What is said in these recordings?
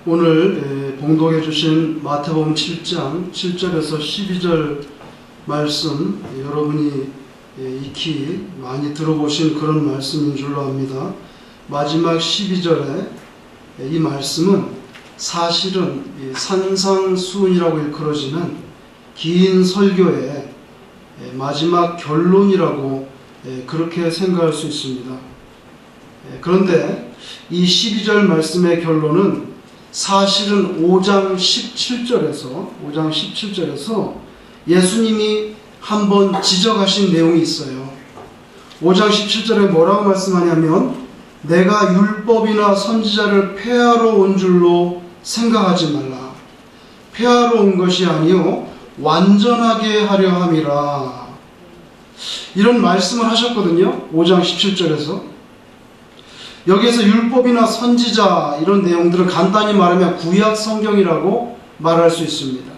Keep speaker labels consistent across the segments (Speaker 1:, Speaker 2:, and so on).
Speaker 1: 오늘 봉독해 주신 마태복음 7장 7절에서 12절 말씀, 여러분이 익히 많이 들어보신 그런 말씀인 줄로 압니다. 마지막 12절에 이 말씀은 사실은 산상수훈이라고 일컬어지는 긴 설교의 마지막 결론이라고 그렇게 생각할 수 있습니다. 그런데 이 12절 말씀의 결론은 사실은 5장 17절에서 예수님이 한번 지적하신 내용이 있어요. 5장 17절에 뭐라고 말씀하냐면, 내가 율법이나 선지자를 폐하러 온 줄로 생각하지 말라. 폐하러 온 것이 아니요 완전하게 하려 함이라. 이런 말씀을 하셨거든요. 5장 17절에서. 여기에서 율법이나 선지자 이런 내용들을 간단히 말하면 구약 성경이라고 말할 수 있습니다.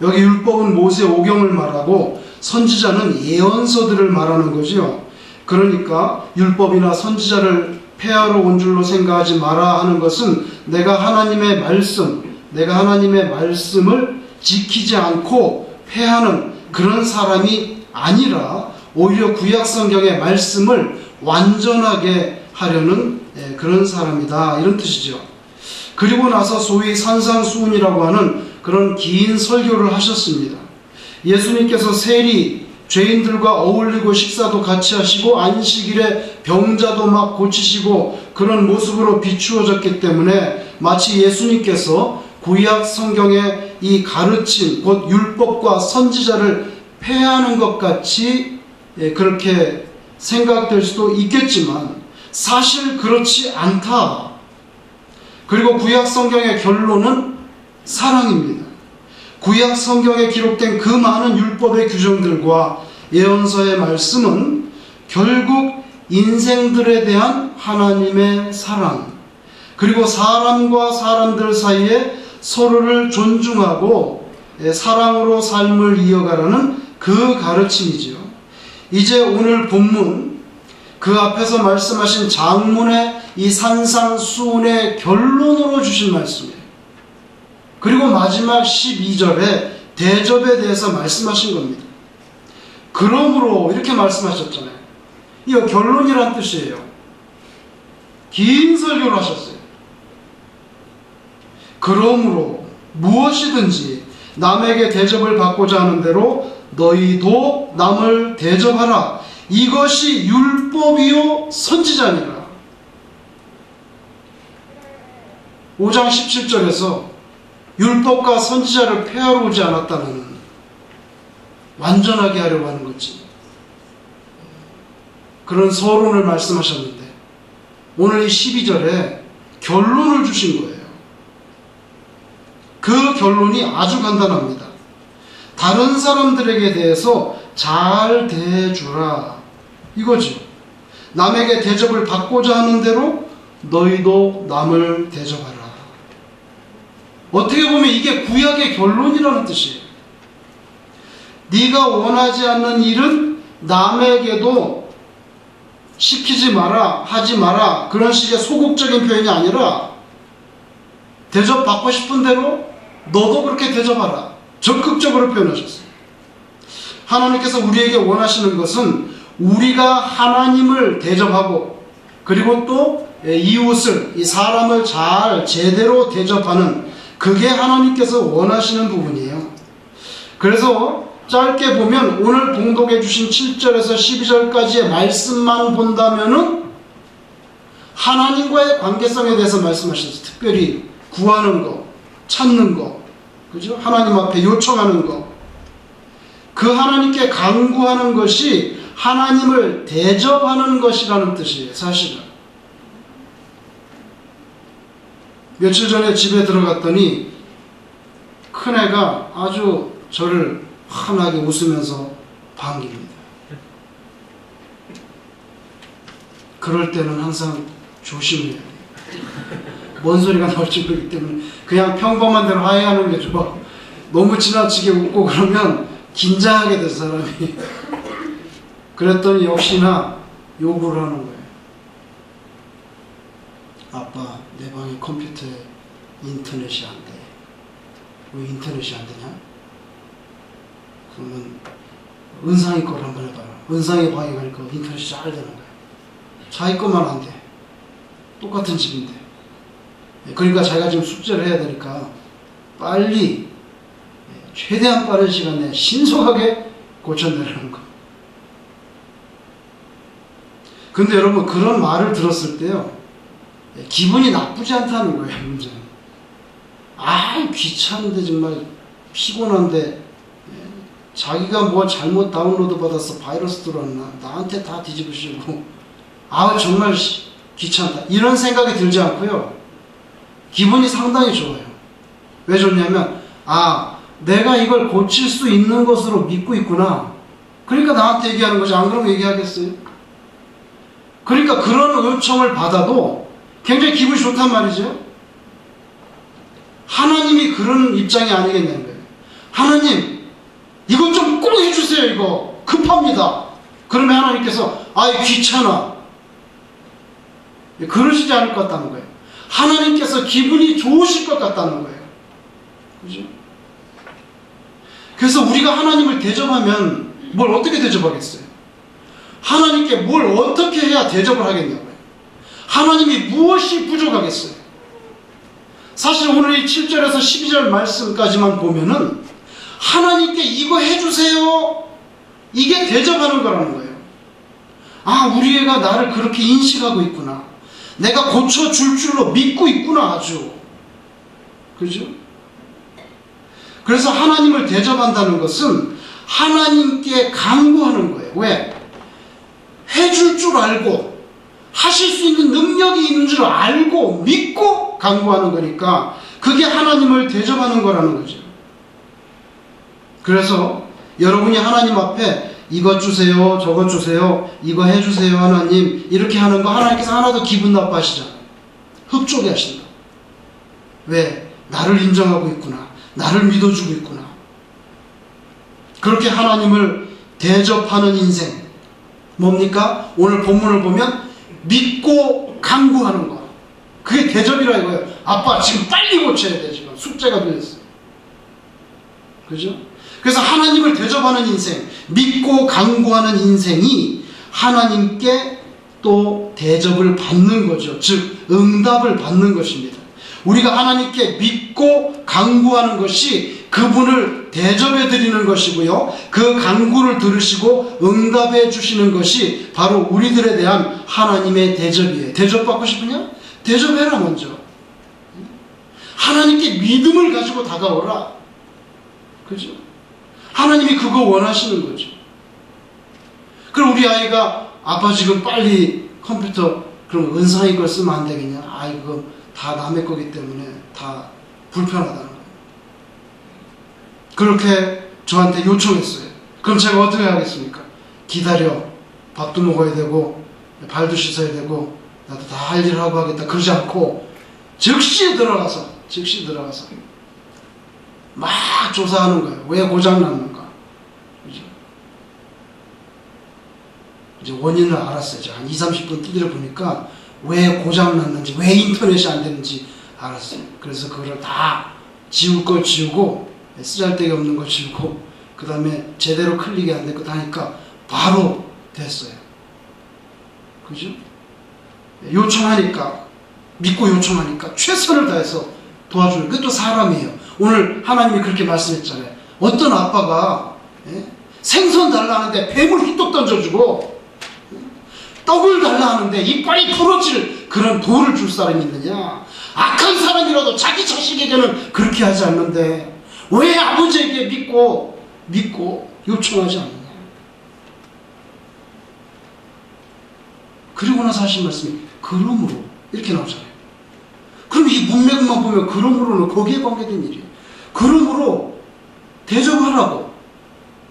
Speaker 1: 여기 율법은 모세 오경을 말하고 선지자는 예언서들을 말하는 거지요. 그러니까 율법이나 선지자를 폐하러 온 줄로 생각하지 마라 하는 것은 내가 하나님의 말씀을 지키지 않고 폐하는 그런 사람이 아니라 오히려 구약 성경의 말씀을 완전하게 하려는 그런 사람이다, 이런 뜻이죠. 그리고 나서 소위 산상수훈이라고 하는 그런 긴 설교를 하셨습니다. 예수님께서 세리 죄인들과 어울리고 식사도 같이 하시고 안식일에 병자도 막 고치시고 그런 모습으로 비추어졌기 때문에 마치 예수님께서 구약 성경의 이 가르침, 곧 율법과 선지자를 폐하는 것 같이 그렇게 생각될 수도 있겠지만 사실 그렇지 않다. 그리고 구약 성경의 결론은 사랑입니다. 구약 성경에 기록된 그 많은 율법의 규정들과 예언서의 말씀은 결국 인생들에 대한 하나님의 사랑, 그리고 사람과 사람들 사이에 서로를 존중하고 사랑으로 삶을 이어가라는 그 가르침이지요. 이제 오늘 본문 그 앞에서 말씀하신 장문의 이 산상수훈의 결론으로 주신 말씀이에요. 그리고 마지막 12절에 대접에 대해서 말씀하신 겁니다. 그러므로 이렇게 말씀하셨잖아요. 이거 결론이란 뜻이에요. 긴 설교를 하셨어요. 그러므로 무엇이든지 남에게 대접을 받고자 하는 대로 너희도 남을 대접하라. 이것이 율법이요 선지자니라. 5장 17절에서 율법과 선지자를 폐하러 오지 않았다는, 완전하게 하려고 하는 거지, 그런 서론을 말씀하셨는데 오늘 이 12절에 결론을 주신 거예요. 그 결론이 아주 간단합니다. 다른 사람들에게 대해서 잘 대해주라, 이거죠. 남에게 대접을 받고자 하는 대로 너희도 남을 대접하라. 어떻게 보면 이게 구약의 결론이라는 뜻이에요. 네가 원하지 않는 일은 남에게도 시키지 마라, 하지 마라, 그런 식의 소극적인 표현이 아니라 대접받고 싶은 대로 너도 그렇게 대접하라, 적극적으로 표현하셨어요. 하나님께서 우리에게 원하시는 것은 우리가 하나님을 대접하고 그리고 또 이웃을, 이 사람을 잘 제대로 대접하는, 그게 하나님께서 원하시는 부분이에요. 그래서 짧게 보면 오늘 봉독해 주신 7절에서 12절까지의 말씀만 본다면은 하나님과의 관계성에 대해서 말씀하셨어요. 특별히 구하는 거, 찾는 거, 그죠? 하나님 앞에 요청하는 거, 그 하나님께 간구하는 것이 하나님을 대접하는 것이라는 뜻이에요. 사실은 며칠 전에 집에 들어갔더니 큰애가 아주 저를 환하게 웃으면서 반깁니다. 그럴 때는 항상 조심해야 돼요. 뭔 소리가 나올지 모르기 때문에 그냥 평범한 대로 하해하는 게 좋아. 너무 지나치게 웃고 그러면 긴장하게 돼서 사람이. 그랬더니 역시나 요구를 하는 거예요. 아빠, 내 방에 컴퓨터에 인터넷이 안 돼. 왜 인터넷이 안 되냐? 그러면 은상이 걸 한번 해봐라. 은상이 방에 가니까 인터넷이 잘 되는 거야. 자기 것만 안 돼. 똑같은 집인데. 그러니까 자기가 지금 숙제를 해야 되니까 빨리 최대한 빠른 시간 내에 신속하게 고쳐내려는 거. 근데 여러분, 그런 말을 들었을 때요, 기분이 나쁘지 않다는 거예요, 문제는. 귀찮은데, 정말 피곤한데, 자기가 뭐 잘못 다운로드 받아서 바이러스 들어왔나, 나한테 다 뒤집으시고, 정말 귀찮다, 이런 생각이 들지 않고요, 기분이 상당히 좋아요. 왜 좋냐면, 내가 이걸 고칠 수 있는 것으로 믿고 있구나. 그러니까 나한테 얘기하는 거지. 안 그러면 얘기하겠어요? 그러니까 그런 요청을 받아도 굉장히 기분이 좋단 말이죠. 하나님이 그런 입장이 아니겠냐는 거예요. 하나님, 이것 좀 꼭 해주세요. 이거 급합니다. 그러면 하나님께서 귀찮아, 그러시지 않을 것 같다는 거예요. 하나님께서 기분이 좋으실 것 같다는 거예요. 그죠? 그래서 우리가 하나님을 대접하면 뭘 어떻게 대접하겠어요? 하나님께 뭘 어떻게 해야 대접을 하겠냐고요. 하나님이 무엇이 부족하겠어요? 사실 오늘 이 7절에서 12절 말씀까지만 보면은 하나님께 이거 해주세요, 이게 대접하는 거라는 거예요. 우리 애가 나를 그렇게 인식하고 있구나, 내가 고쳐줄 줄로 믿고 있구나, 아주. 그죠? 그래서 하나님을 대접한다는 것은 하나님께 간구하는 거예요. 왜? 해줄 줄 알고 하실 수 있는 능력이 있는 줄 알고 믿고 간구하는 거니까 그게 하나님을 대접하는 거라는 거죠. 그래서 여러분이 하나님 앞에 이것 주세요, 저것 주세요, 이거 해주세요 하나님, 이렇게 하는 거 하나님께서 하나도 기분 나빠하시잖아요. 흡족해 하신다. 왜? 나를 인정하고 있구나, 나를 믿어주고 있구나. 그렇게 하나님을 대접하는 인생, 뭡니까? 오늘 본문을 보면 믿고 간구하는 거, 그게 대접이라 이거예요. 아빠 지금 빨리 고쳐야 돼, 지금 숙제가 되었어요. 그죠? 그래서 하나님을 대접하는 인생, 믿고 간구하는 인생이 하나님께 또 대접을 받는 거죠. 즉 응답을 받는 것입니다. 우리가 하나님께 믿고 간구하는 것이 그분을 대접해 드리는 것이고요, 그 간구를 들으시고 응답해 주시는 것이 바로 우리들에 대한 하나님의 대접이에요. 대접받고 싶으냐? 대접해라. 먼저 하나님께 믿음을 가지고 다가오라. 그죠? 하나님이 그거 원하시는 거죠. 그럼 우리 아이가 아빠 지금 빨리 컴퓨터, 그럼 은상이 걸 쓰면 안 되겠냐? 그거 다 남의 거기 때문에 다 불편하다는 거예요. 그렇게 저한테 요청했어요. 그럼 제가 어떻게 하겠습니까? 기다려, 밥도 먹어야 되고 발도 씻어야 되고 나도 다 할 일을 하고 하겠다, 그러지 않고 즉시 들어가서 막 조사하는 거예요. 왜 고장났는가? 이제 원인을 알았어요. 한 20-30분 두드려 보니까 왜 고장났는지, 왜 인터넷이 안 되는지 알았어요. 그래서 그걸 다 지울 거 지우고, 쓰잘데기 없는 거 지우고, 그 다음에 제대로 클릭이 안 될 거 하니까 바로 됐어요. 그죠? 요청하니까, 믿고 요청하니까 최선을 다해서 도와주는, 그것도 사람이에요. 오늘 하나님이 그렇게 말씀했잖아요. 어떤 아빠가 생선 달라 하는데 뱀을 휘떡 던져주고, 떡을 달라 하는데 이빨이 부러질 그런 돌을 줄 사람이 있느냐? 악한 사람이라도 자기 자식에게는 그렇게 하지 않는데 왜 아버지에게 믿고 요청하지 않느냐? 그리고 나서 하신 말씀이 그러므로 이렇게 나오잖아요. 그럼 이 문맥만 보면 그러므로는 거기에 관계된 일이에요. 그러므로 대접하라고.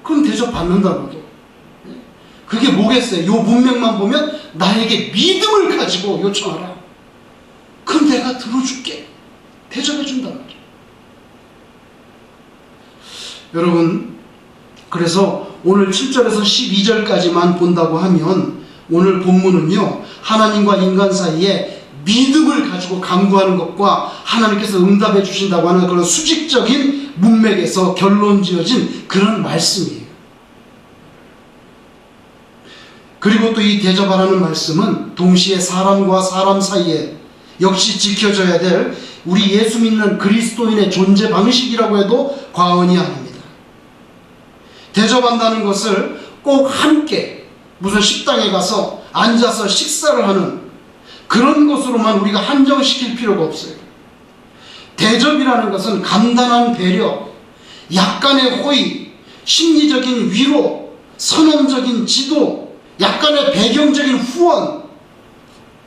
Speaker 1: 그럼 대접받는다고도. 그게 뭐겠어요? 요 문맥만 보면 나에게 믿음을 가지고 요청하라. 그럼 내가 들어줄게. 대접해준다는 거죠. 여러분, 그래서 오늘 7절에서 12절까지만 본다고 하면 오늘 본문은요, 하나님과 인간 사이에 믿음을 가지고 간구하는 것과 하나님께서 응답해 주신다고 하는 그런 수직적인 문맥에서 결론 지어진 그런 말씀이에요. 그리고 또 이 대접하라는 말씀은 동시에 사람과 사람 사이에 역시 지켜져야 될 우리 예수 믿는 그리스도인의 존재 방식이라고 해도 과언이 아닙니다. 대접한다는 것을 꼭 함께 무슨 식당에 가서 앉아서 식사를 하는 그런 것으로만 우리가 한정시킬 필요가 없어요. 대접이라는 것은 간단한 배려, 약간의 호의, 심리적인 위로, 선언적인 지도, 약간의 배경적인 후원,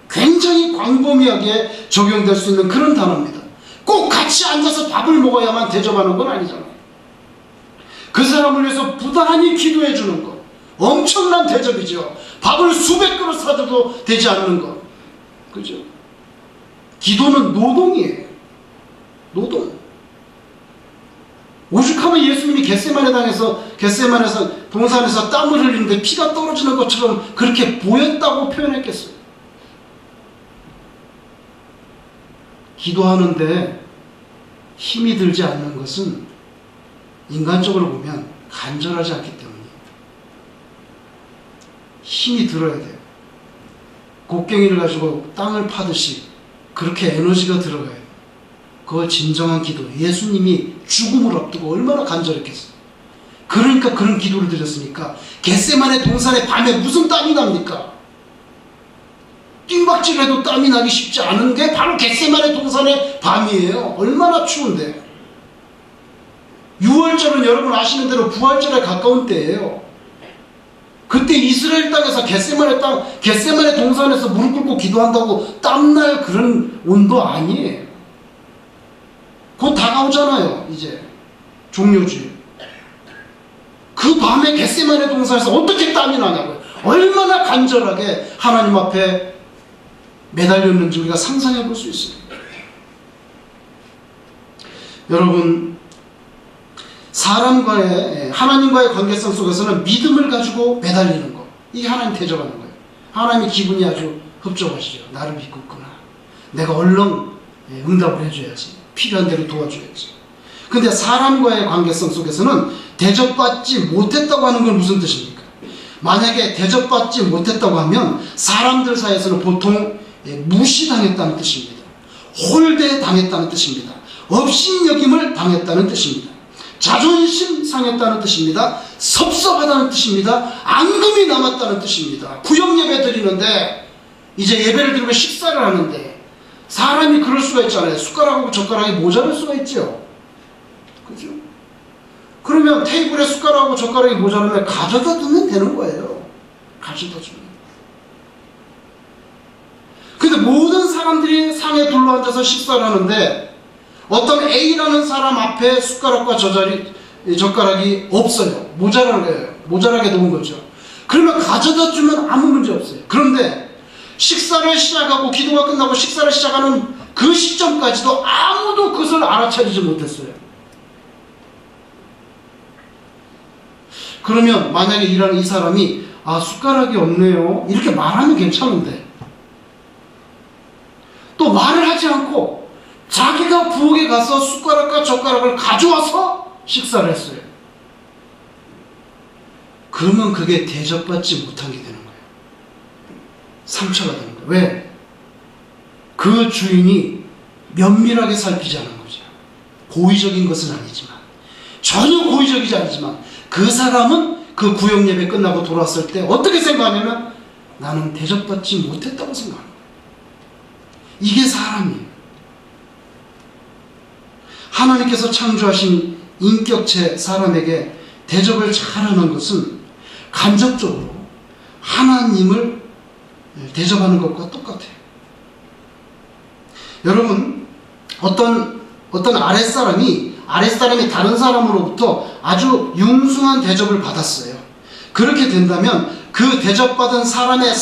Speaker 1: 굉장히 광범위하게 적용될 수 있는 그런 단어입니다. 꼭 같이 앉아서 밥을 먹어야만 대접하는 건 아니잖아요. 그 사람을 위해서 부단히 기도해 주는 것, 엄청난 대접이죠. 밥을 수백 그릇 사줘도 되지 않는 것, 그죠? 기도는 노동이에요. 노동. 오죽하면 예수님이 겟세마네에서 동산에서 땀을 흘리는데 피가 떨어지는 것처럼 그렇게 보였다고 표현했겠어요. 기도하는데 힘이 들지 않는 것은 인간적으로 보면 간절하지 않기 때문이에요. 힘이 들어야 돼요. 곡괭이를 가지고 땅을 파듯이 그렇게 에너지가 들어가야 돼요. 그걸 진정한 기도. 예수님이 죽음을 앞두고 얼마나 간절했겠어요. 그러니까 그런 기도를 드렸으니까. 겟세마네 동산에 밤에 무슨 땀이 납니까? 뜀박질해도 땀이 나기 쉽지 않은 게 바로 겟세마네 동산의 밤이에요. 얼마나 추운데. 6월절은 여러분 아시는 대로 부활절에 가까운 때예요. 그때 이스라엘 땅에서 겟세마네 동산에서 무릎 꿇고 기도한다고 땀날 그런 온도 아니에요. 곧 다가오잖아요. 이제 종료주일. 그 밤에 겟세마네 동산에서 어떻게 땀이 나냐고요. 얼마나 간절하게 하나님 앞에 매달렸는지 우리가 상상해 볼 수 있어요. 여러분, 하나님과의 관계성 속에서는 믿음을 가지고 매달리는 것, 이게 하나님 대접하는 거예요. 하나님의 기분이 아주 흡족하시죠. 나를 믿고 있구나. 내가 얼른 응답을 해줘야지. 필요한 대로 도와줘야지. 근데 사람과의 관계성 속에서는 대접받지 못했다고 하는 건 무슨 뜻입니까? 만약에 대접받지 못했다고 하면 사람들 사이에서는 보통 무시당했다는 뜻입니다. 홀대당했다는 뜻입니다. 업신여김을 당했다는 뜻입니다. 자존심 상했다는 뜻입니다. 섭섭하다는 뜻입니다. 앙금이 남았다는 뜻입니다. 구역 예배 드리는데 이제 예배를 드리고 식사를 하는데 사람이 그럴 수가 있잖아요. 숟가락하고 젓가락이 모자랄 수가 있죠. 그죠? 그러면 테이블에 숟가락하고 젓가락이 모자라면 가져다 두면 되는 거예요. 가져다 주면. 근데 모든 사람들이 상에 둘러앉아서 식사를 하는데 어떤 A라는 사람 앞에 숟가락과 젓가락이 없어요. 모자라게 놓은 거죠. 그러면 가져다 주면 아무 문제 없어요. 그런데 식사를 시작하고 기도가 끝나고 식사를 시작하는 그 시점까지도 아무도 그것을 알아차리지 못했어요. 그러면 만약에 일하는 이 사람이 숟가락이 없네요 이렇게 말하면 괜찮은데 또 말을 하지 않고 자기가 부엌에 가서 숟가락과 젓가락을 가져와서 식사를 했어요. 그러면 그게 대접받지 못한 게 되는 거예요. 상처가 되는 거예요. 왜? 그 주인이 면밀하게 살피지 않은 거죠. 고의적인 것은 아니지만, 전혀 고의적이지 않지만 그 사람은 그 구역 예배 끝나고 돌아왔을 때 어떻게 생각하냐면 나는 대접받지 못했다고 생각하는 거예요. 이게 사람이에요. 하나님께서 창조하신 인격체 사람에게 대접을 잘하는 것은 간접적으로 하나님을 대접하는 것과 똑같아요. 여러분, 어떤 아랫사람이 다른 사람으로부터 아주 융숭한 대접을 받았어요. 그렇게 된다면 그 대접받은 사람의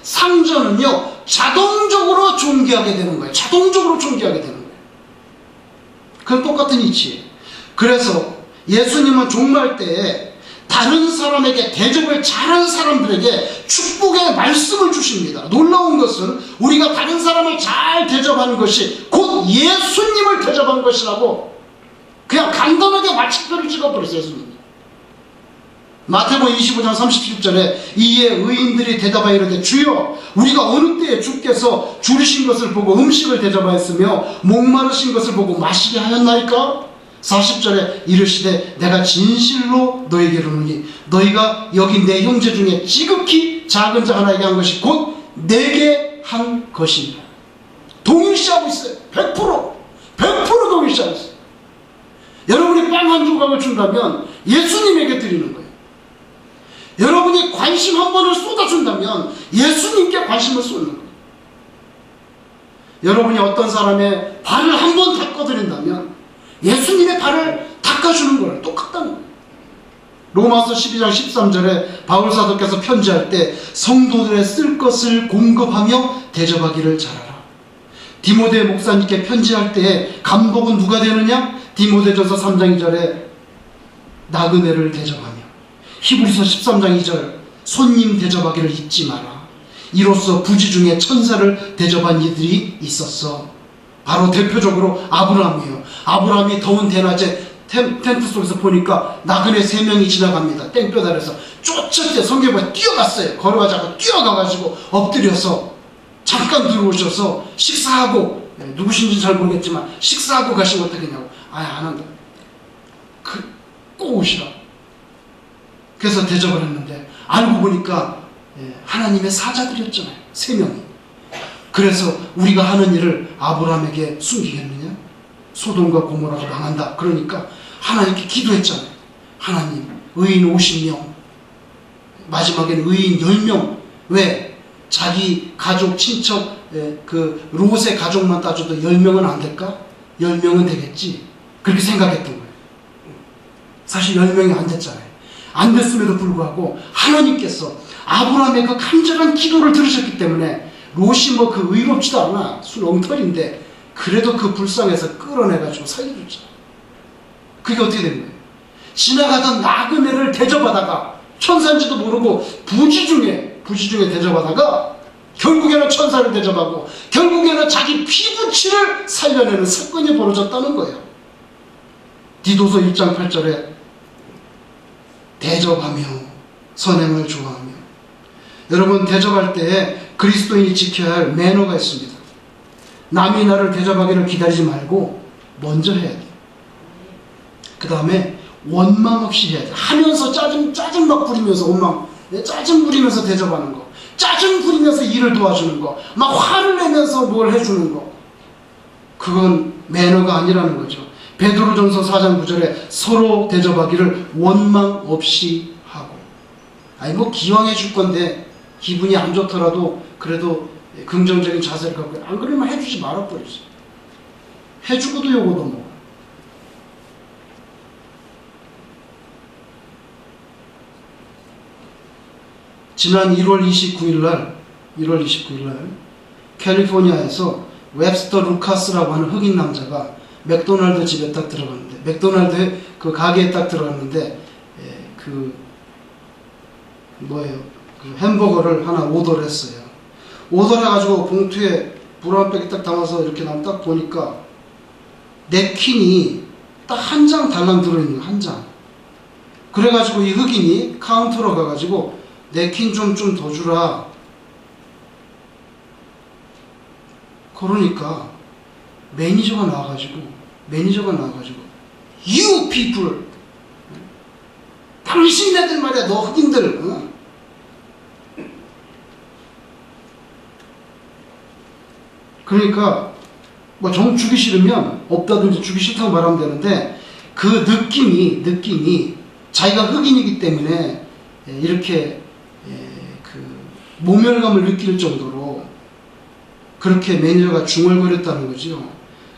Speaker 1: 상전은요 자동적으로 존귀하게 되는 거예요. 자동적으로 존귀하게 되는 거예요. 그건 똑같은 이치예요. 그래서 예수님은 종말 때에 다른 사람에게 대접을 잘하는 사람들에게 축복의 말씀을 주십니다. 놀라운 것은 우리가 다른 사람을 잘 대접하는 것이 곧 예수님을 대접한 것이라고 그냥 간단하게 마침표를 찍어버렸어요. 예수님이. 마태복음 25장 37절에 이에 의인들이 대답하여 이르되 주여 우리가 어느 때에 주께서 줄이신 것을 보고 음식을 대접하였으며 목마르신 것을 보고 마시게 하였나이까? 40절에 이르시되 내가 진실로 너에게 이르노니 너희가 여기 내 형제 중에 지극히 작은 자 하나에게 한 것이 곧 내게 한 것이니라. 동일시하고 있어요. 100% 동일시하고 있어요. 여러분이 빵 한 조각을 준다면 예수님에게 드리는 거예요. 여러분이 관심 한 번을 쏟아준다면 예수님께 관심을 쏟는 거예요. 여러분이 어떤 사람의 발을 한 번 닦아드린다면 예수님의 발을 닦아주는 거예요. 똑같다는 거예요. 로마서 12장 13절에 바울사도께서 편지할 때 성도들의 쓸 것을 공급하며 대접하기를 잘하라. 디모데 목사님께 편지할 때에 감독은 누가 되느냐? 디모데전서 3장 2절에 나그네를 대접하며 히브리서 13장 2절 손님 대접하기를 잊지 마라. 이로써 부지 중에 천사를 대접한 이들이 있었어. 바로 대표적으로 아브라함이에요. 아브라함이 더운 대낮에 텐트 속에서 보니까 나그네 3명이 지나갑니다. 땡볕 아래서 쫓을 때 성경에 뛰어갔어요. 걸어가자고 뛰어가가지고 엎드려서 잠깐 들어오셔서 식사하고, 누구신지 잘 모르겠지만 식사하고 가시면 어떻겠냐고. 안 한다. 꼭 오시라. 그래서 대접을 했는데 알고 보니까 하나님의 사자들이었잖아요. 3명이. 그래서 우리가 하는 일을 아브라함에게 숨기겠느냐? 소돔과 고모라가 망한다. 그러니까 하나님께 기도했잖아요. 하나님, 의인 50명, 마지막에는 의인 10명. 왜? 자기 가족, 친척, 그 롯의 가족만 따져도 10명은 안 될까? 10명은 되겠지. 그렇게 생각했던 거예요. 사실 10명이 안 됐잖아요. 안 됐음에도 불구하고 하나님께서 아브라함의 그 간절한 기도를 들으셨기 때문에 롯이 뭐 그 의롭지도 않아. 순 엉터리인데 그래도 그 불쌍해서 끌어내가지고 살려줬잖아. 그게 어떻게 된 거예요? 지나가던 나그네를 대접하다가 천사인지도 모르고 부지 중에 대접하다가 결국에는 천사를 대접하고 결국에는 자기 피부치를 살려내는 사건이 벌어졌다는 거예요. 디도서 1장 8절에 대접하며 선행을 좋아하며. 여러분, 대접할 때에 그리스도인이 지켜야 할 매너가 있습니다. 남이 나를 대접하기를 기다리지 말고 먼저 해야 돼. 그 다음에 원망 없이 해야 돼. 하면서 짜증 막 부리면서 짜증 부리면서 대접하는 거, 짜증 부리면서 일을 도와주는 거, 막 화를 내면서 뭘 해주는 거, 그건 매너가 아니라는 거죠. 베드로전서 4장 9절에 서로 대접하기를 원망 없이 하고. 아니 뭐 기왕 해줄 건데 기분이 안 좋더라도 그래도 긍정적인 자세를 갖고, 안 그러면 해주지 말아버리지. 해주고도 요거도 뭐. 지난 1월 29일 날 캘리포니아에서 웹스터 루카스라고 하는 흑인 남자가 맥도날드 집에 딱 들어갔는데, 맥도날드 그 가게에 딱 들어갔는데 그 햄버거를 하나 오더를 했어요. 오더를 해가지고 봉투에 브라운백에 딱 담아서 이렇게 난 딱 보니까 냅킨이 딱 한 장 달랑 들어있는 거예요. 한 장. 그래가지고 이 흑인이 카운터로 가가지고 냅킨 좀 더 주라. 그러니까 매니저가 나와가지고 You people, 당신네들 말이야, 너 흑인들, 그러니까 뭐 정 주기 싫으면 없다든지 주기 싫다고 말하면 되는데, 그 느낌이 자기가 흑인이기 때문에 이렇게 그 모멸감을 느낄 정도로 그렇게 매니저가 중얼거렸다는 거죠.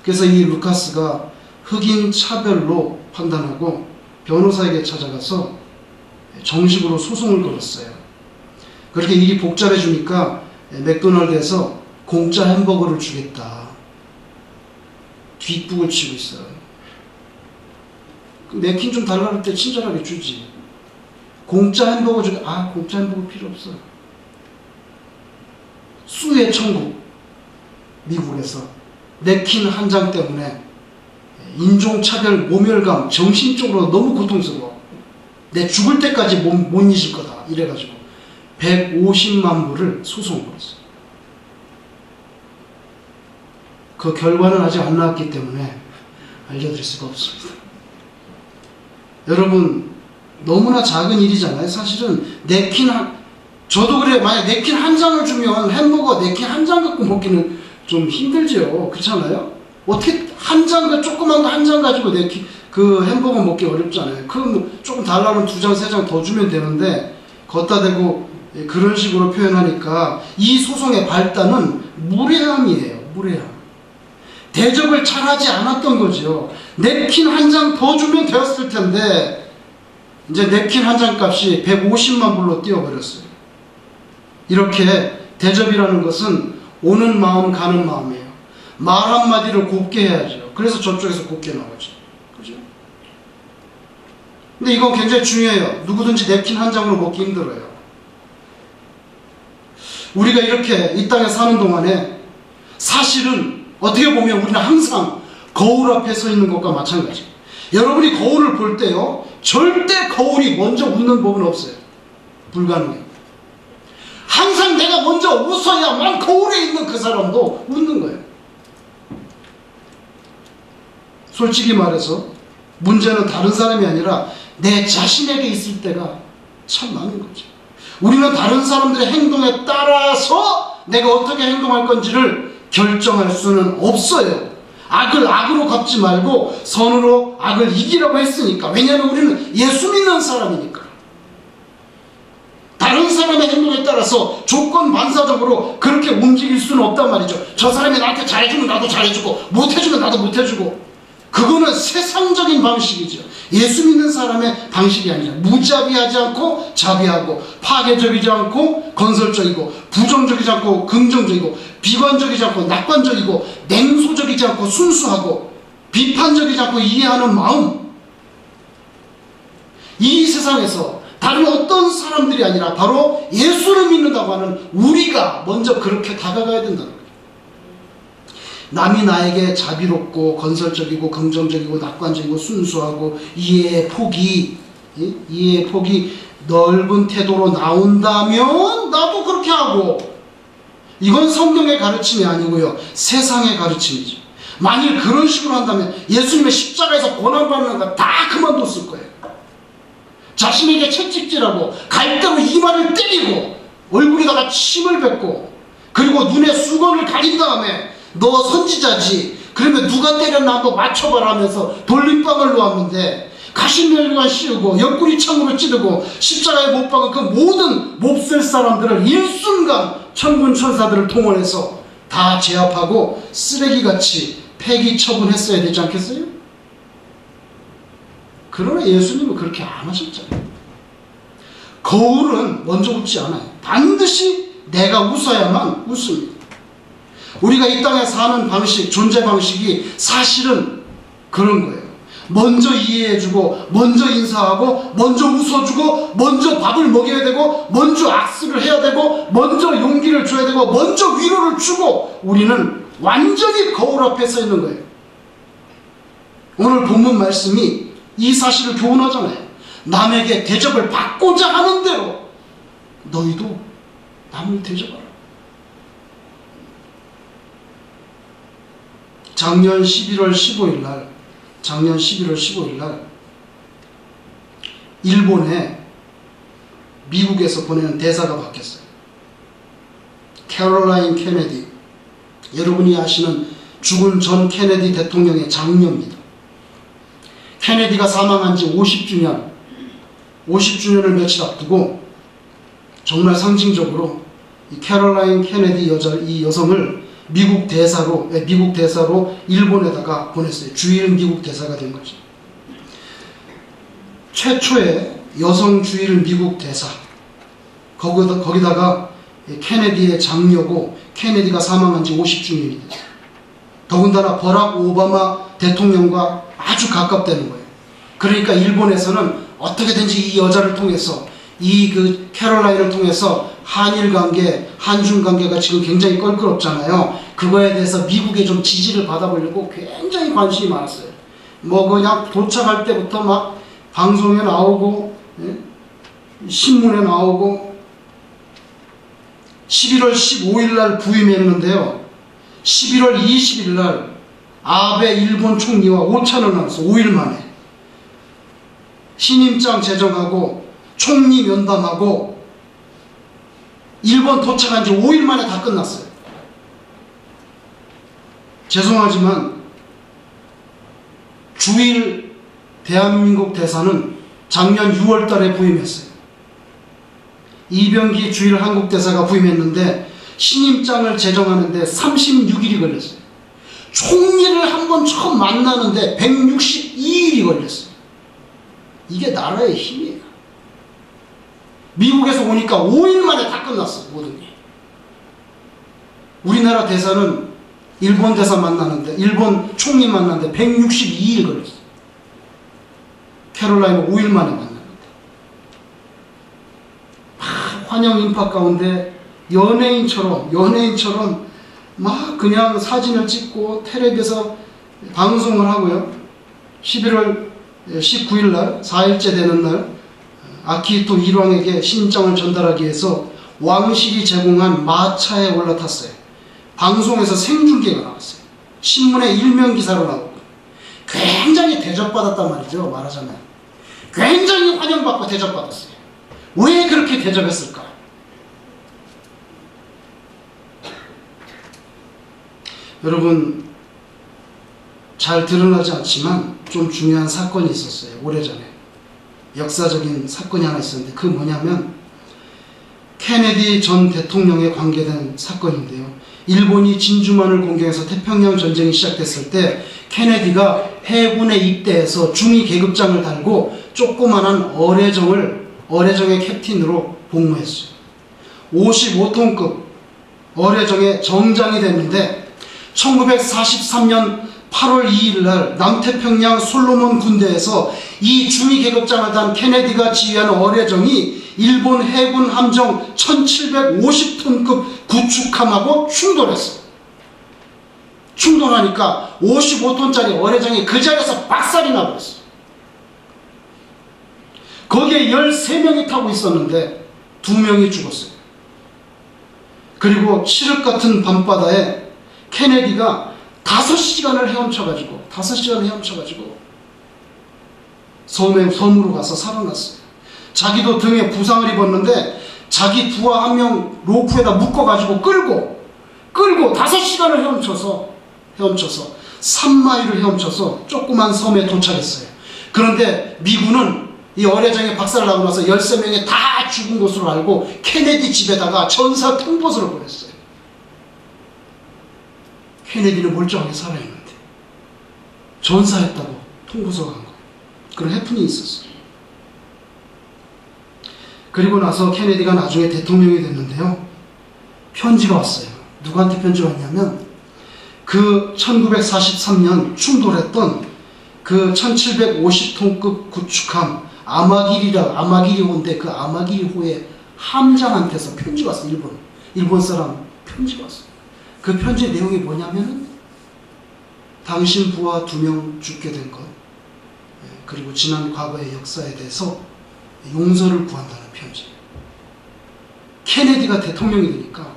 Speaker 1: 그래서 이 루카스가 흑인 차별로 판단하고 변호사에게 찾아가서 정식으로 소송을 걸었어요. 그렇게 일이 복잡해지니까 맥도날드에서 공짜 햄버거를 주겠다. 뒷북을 치고 있어요. 냅킨 좀 달라고 할 때 친절하게 주지. 공짜 햄버거 중에 공짜 햄버거 필요 없어요. 수의 천국, 미국에서 냅킨 한 장 때문에 인종차별, 모멸감, 정신적으로 너무 고통스러워. 내 죽을 때까지 못 잊을 거다. 이래가지고 150만 불을 소송을 걸었어요. 그 결과는 아직 안 나왔기 때문에 알려드릴 수가 없습니다. 여러분, 너무나 작은 일이잖아요. 사실은 저도 그래요. 만약 냅킨 한 장을 주면 햄버거 냅킨 한 장 갖고 먹기는 좀 힘들죠. 그렇잖아요? 어떻게 조그만 거 한 장 가지고 그 햄버거 먹기 어렵잖아요. 그럼 조금 달라면 2장, 3장 더 주면 되는데, 걷다 대고 그런 식으로 표현하니까 이 소송의 발단은 무례함이에요. 무례함. 대접을 잘하지 않았던 거죠. 냅킨 한 장 더 주면 되었을 텐데, 이제 냅킨 한 장 값이 150만 불로 뛰어버렸어요. 이렇게 대접이라는 것은 오는 마음 가는 마음이에요. 말 한마디를 곱게 해야죠. 그래서 저쪽에서 곱게 나오죠. 그죠? 근데 이건 굉장히 중요해요. 누구든지 냅킨 한 장으로 먹기 힘들어요. 우리가 이렇게 이 땅에 사는 동안에 사실은 어떻게 보면 우리는 항상 거울 앞에 서 있는 것과 마찬가지예요. 여러분이 거울을 볼 때요, 절대 거울이 먼저 웃는 법은 없어요. 불가능해요. 항상 내가 먼저 웃어야만 거울에 있는 그 사람도 웃는 거예요. 솔직히 말해서 문제는 다른 사람이 아니라 내 자신에게 있을 때가 참 많은 거죠. 우리는 다른 사람들의 행동에 따라서 내가 어떻게 행동할 건지를 결정할 수는 없어요. 악을 악으로 갚지 말고 선으로 악을 이기라고 했으니까. 왜냐하면 우리는 예수 믿는 사람이니까. 다른 사람의 행동에 따라서 조건 반사적으로 그렇게 움직일 수는 없단 말이죠. 저 사람이 나한테 잘해주면 나도 잘해주고, 못해주면 나도 못해주고. 그거는 세상적인 방식이죠. 예수 믿는 사람의 방식이 아니라 무자비하지 않고 자비하고, 파괴적이지 않고 건설적이고, 부정적이지 않고 긍정적이고, 비관적이지 않고 낙관적이고, 냉소적이지 않고 순수하고, 비판적이지 않고 이해하는 마음. 이 세상에서 다른 어떤 사람들이 아니라 바로 예수를 믿는다고 하는 우리가 먼저 그렇게 다가가야 된다는 거예요. 남이 나에게 자비롭고 건설적이고 긍정적이고 낙관적이고 순수하고 이해의 폭이 넓은 태도로 나온다면 나도 그렇게 하고, 이건 성경의 가르침이 아니고요, 세상의 가르침이죠. 만일 그런 식으로 한다면 예수님의 십자가에서 고난받는 거 다 그만뒀을 거예요. 자신에게 채찍질하고 갈대로 이마를 때리고 얼굴에다가 침을 뱉고, 그리고 눈에 수건을 가린 다음에 너 선지자지, 그러면 누가 때렸나 한번 맞춰봐라 하면서 돌림방을 놓았는데, 가시멜관 씌우고 옆구리 창으로 찌르고 십자가에 못 박은 그 모든 몹쓸 사람들을 일순간 천군 천사들을 동원해서 다 제압하고 쓰레기같이 폐기 처분했어야 되지 않겠어요? 그러나 예수님은 그렇게 안 하셨잖아요. 거울은 먼저 웃지 않아요. 반드시 내가 웃어야만 웃습니다. 우리가 이 땅에 사는 방식, 존재 방식이 사실은 그런 거예요. 먼저 이해해주고, 먼저 인사하고, 먼저 웃어주고, 먼저 밥을 먹여야 되고, 먼저 악수를 해야 되고, 먼저 용기를 줘야 되고, 먼저 위로를 주고, 우리는 완전히 거울 앞에 서 있는 거예요. 오늘 본문 말씀이 이 사실을 교훈하잖아요. 남에게 대접을 받고자 하는 대로 너희도 남을 대접하라. 작년 11월 15일 날 일본에 미국에서 보내는 대사가 바뀌었어요. 캐롤라인 케네디, 여러분이 아시는 죽은 존 케네디 대통령의 장녀입니다. 케네디가 사망한 지 50주년을 며칠 앞두고 정말 상징적으로 이 캐롤라인 케네디 이 여성을 미국 대사로 일본에다가 보냈어요. 주일 미국 대사가 된 거죠. 최초의 여성 주일 미국 대사. 거기다가 케네디의 장녀고, 케네디가 사망한 지 50주년이 됐어요. 더군다나 버락 오바마 대통령과 아주 가깝다는 거예요. 그러니까 일본에서는 어떻게든지 이 여자를 통해서 이 그 캐롤라인을 통해서 한일 관계, 한중 관계가 지금 굉장히 껄끄럽잖아요. 그거에 대해서 미국의 좀 지지를 받아보려고 굉장히 관심이 많았어요. 뭐 그냥 도착할 때부터 막 방송에 나오고, 예? 신문에 나오고. 11월 15일 날 부임했는데요. 11월 20일 날 아베 일본 총리와 오찬을 나눴어. 5일 만에. 신임장 제정하고 총리 면담하고 일본 도착한 지 5일 만에 다 끝났어요. 죄송하지만 주일 대한민국 대사는 작년 6월 달에 부임했어요. 이병기 주일 한국 대사가 부임했는데 신임장을 제정하는데 36일이 걸렸어요. 총리를 한 번 처음 만나는데 162일이 걸렸어요. 이게 나라의 힘이에요. 미국에서 오니까 5일 만에 다 끝났어요. 모든 게. 우리나라 대사는 일본 대사 만나는데, 일본 총리 만나는데 162일 걸렸어요. 캐롤라인은 5일 만에 만났는데. 환영 인파 가운데 연예인처럼 막 그냥 사진을 찍고 텔레비에서 방송을 하고요. 11월 19일 날 4일째 되는 날 아키히토 일왕에게 신임장을 전달하기 위해서 왕실이 제공한 마차에 올라탔어요. 방송에서 생중계가 나왔어요. 신문에 일면 기사로 나오고 굉장히 대접받았단 말이죠. 말하자면 굉장히 환영받고 대접받았어요. 왜 그렇게 대접했을까? 여러분, 잘 드러나지 않지만 좀 중요한 사건이 있었어요. 오래전에 역사적인 사건이 하나 있었는데, 그 뭐냐면 케네디 전 대통령에 관계된 사건인데요. 일본이 진주만을 공격해서 태평양 전쟁이 시작됐을 때 케네디가 해군에 입대해서 중위 계급장을 달고 조그만한 어뢰정의 캡틴으로 복무했어요. 55톤급 어뢰정의 정장이 됐는데 1943년 8월 2일 날 남태평양 솔로몬 군대에서 이 중위 계급장을 단 케네디가 지휘한 어뢰정이 일본 해군 함정 1750톤급 구축함하고 충돌했어. 충돌하니까 55톤짜리 어뢰정이 그 자리에서 박살이 나버렸어. 거기에 13명이 타고 있었는데 2명이 죽었어요. 그리고 칠흑 같은 밤바다에 케네디가 5시간을 헤엄쳐가지고 섬으로 가서 살아났어요. 자기도 등에 부상을 입었는데 자기 부하 한 명 로프에다 묶어가지고 끌고 5시간을 헤엄쳐서 3마일을 헤엄쳐서 조그만 섬에 도착했어요. 그런데 미군은 이 어뢰정에 박살나고 나서 13명이 다 죽은 것으로 알고 케네디 집에다가 전사 통보서를 보냈어요. 케네디는 멀쩡하게 살아있는데 전사했다고 통보서가 간 거예요. 그런 해프닝이 있었어요. 그리고 나서 케네디가 나중에 대통령이 됐는데요. 편지가 왔어요. 누구한테 편지가 왔냐면 그 1943년 충돌했던 그 1750톤급 구축함 아마기리호인데 그 아마기리호의 함장한테서 편지가 왔어요. 일본 사람 편지가 왔어요. 그 편지 내용이 뭐냐면 당신 부하 2명 죽게 된 것, 그리고 지난 과거의 역사에 대해서 용서를 구한다는 편지. 케네디가 대통령이 되니까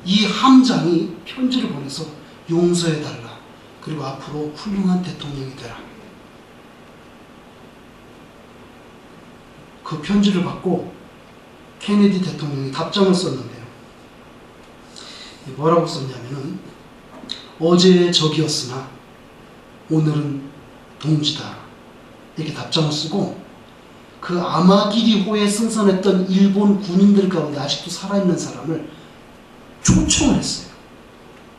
Speaker 1: 이 함장이 편지를 보내서 용서해달라. 그리고 앞으로 훌륭한 대통령이 되라. 그 편지를 받고 케네디 대통령이 답장을 썼는데요. 뭐라고 썼냐면은 어제의 적이었으나 오늘은 동지다. 이렇게 답장을 쓰고 그 아마기리호에 승선했던 일본 군인들 가운데 아직도 살아있는 사람을 초청을 했어요.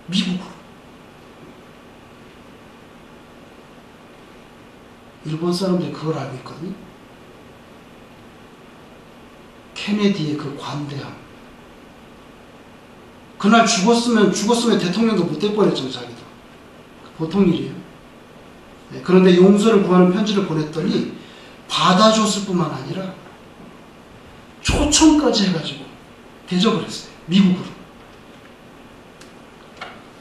Speaker 1: 미국으로. 일본 사람들이 그걸 알고 있거든요. 케네디의 그 관대함. 그날 죽었으면 대통령도 못 될 뻔했죠, 자기도. 보통 일이에요. 그런데 용서를 구하는 편지를 보냈더니 받아줬을 뿐만 아니라 초청까지 해가지고 대접을 했어요. 미국으로.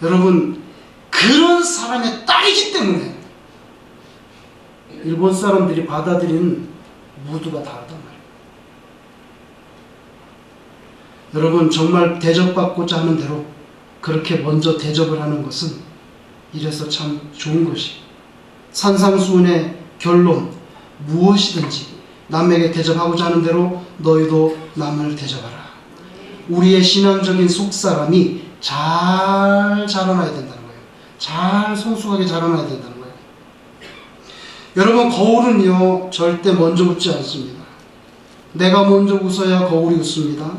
Speaker 1: 여러분, 그런 사람의 딸이기 때문에 일본 사람들이 받아들이는 무드가 다르단 말이에요. 여러분, 정말 대접받고자 하는 대로 그렇게 먼저 대접을 하는 것은 이래서 참 좋은 것이, 산상수훈의 결론, 무엇이든지 남에게 대접하고자 하는 대로 너희도 남을 대접하라. 우리의 신앙적인 속사람이 잘 자라나야 된다는 거예요. 잘 성숙하게 자라나야 된다는 거예요. 여러분, 거울은요 절대 먼저 웃지 않습니다. 내가 먼저 웃어야 거울이 웃습니다.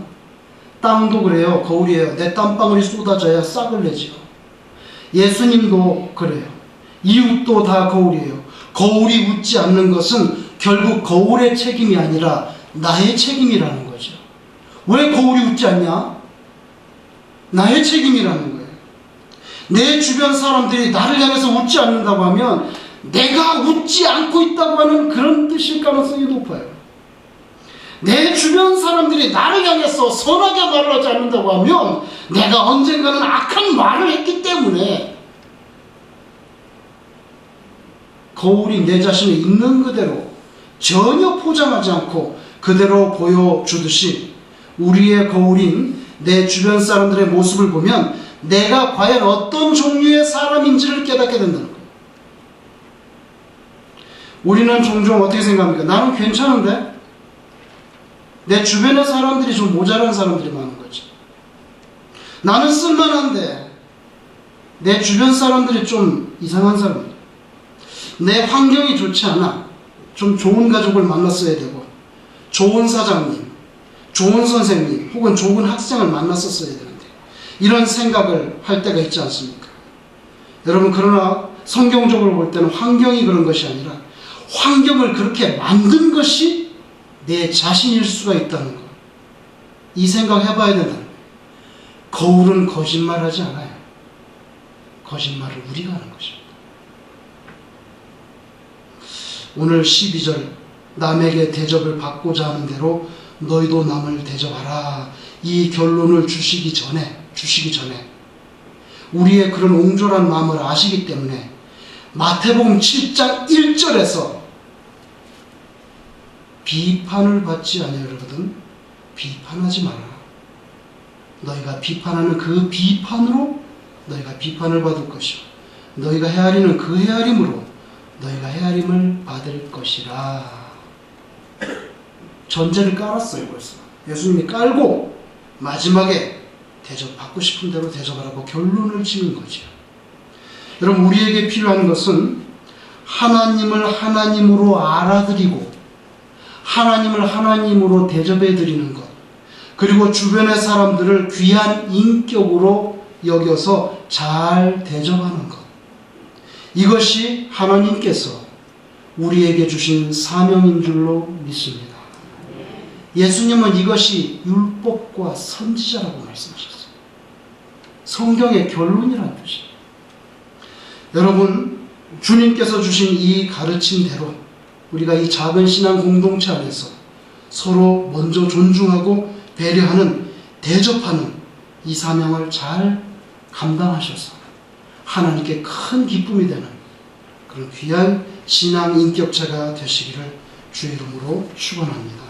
Speaker 1: 땅도 그래요. 거울이에요. 내 땀방울이 쏟아져야 싹을 내지요. 예수님도 그래요. 이웃도 다 거울이에요. 거울이 웃지 않는 것은 결국 거울의 책임이 아니라 나의 책임이라는 거죠. 왜 거울이 웃지 않냐? 나의 책임이라는 거예요. 내 주변 사람들이 나를 향해서 웃지 않는다고 하면 내가 웃지 않고 있다고 하는 그런 뜻일 가능성이 높아요. 내 주변 사람들이 나를 향해서 선하게 말을 하지 않는다고 하면 내가 언젠가는 악한 말을 했기 때문에, 거울이 내 자신이 있는 그대로 전혀 포장하지 않고 그대로 보여주듯이 우리의 거울인 내 주변 사람들의 모습을 보면 내가 과연 어떤 종류의 사람인지를 깨닫게 된다는 거예요. 우리는 종종 어떻게 생각합니까? 나는 괜찮은데? 내 주변의 사람들이 좀 모자란 사람들이 많은 거지. 나는 쓸만한데 내 주변 사람들이 좀 이상한 사람들. 내 환경이 좋지 않아. 좀 좋은 가족을 만났어야 되고, 좋은 사장님, 좋은 선생님, 혹은 좋은 학생을 만났었어야 되는데, 이런 생각을 할 때가 있지 않습니까? 여러분, 그러나 성경적으로 볼 때는 환경이 그런 것이 아니라 환경을 그렇게 만든 것이 내 자신일 수가 있다는 것. 이 생각 해봐야 된다는 거예요. 거울은 거짓말하지 않아요. 거짓말을 우리가 하는 것입니다. 오늘 12절, 남에게 대접을 받고자 하는 대로 너희도 남을 대접하라. 이 결론을 주시기 전에 우리의 그런 옹졸한 마음을 아시기 때문에 마태복음 7장 1절에서 비판을 받지 아니하거든 비판하지 마라. 너희가 비판하는 그 비판으로 너희가 비판을 받을 것이요, 너희가 헤아리는 그 헤아림으로 너희가 헤아림을 받을 것이라. 전제를 깔았어요. 벌써 예수님이 깔고 마지막에 대접받고 싶은 대로 대접하라고 결론을 지은 거죠. 여러분, 우리에게 필요한 것은 하나님을 하나님으로 알아들이고 하나님을 하나님으로 대접해드리는 것, 그리고 주변의 사람들을 귀한 인격으로 여겨서 잘 대접하는 것, 이것이 하나님께서 우리에게 주신 사명인 줄로 믿습니다. 예수님은 이것이 율법과 선지자라고 말씀하셨어요. 성경의 결론이라는 뜻이에요. 여러분, 주님께서 주신 이 가르침대로 우리가 이 작은 신앙 공동체 안에서 서로 먼저 존중하고 배려하는, 대접하는 이 사명을 잘 감당하셔서 하나님께 큰 기쁨이 되는 그런 귀한 신앙 인격체가 되시기를 주의 이름으로 축원합니다.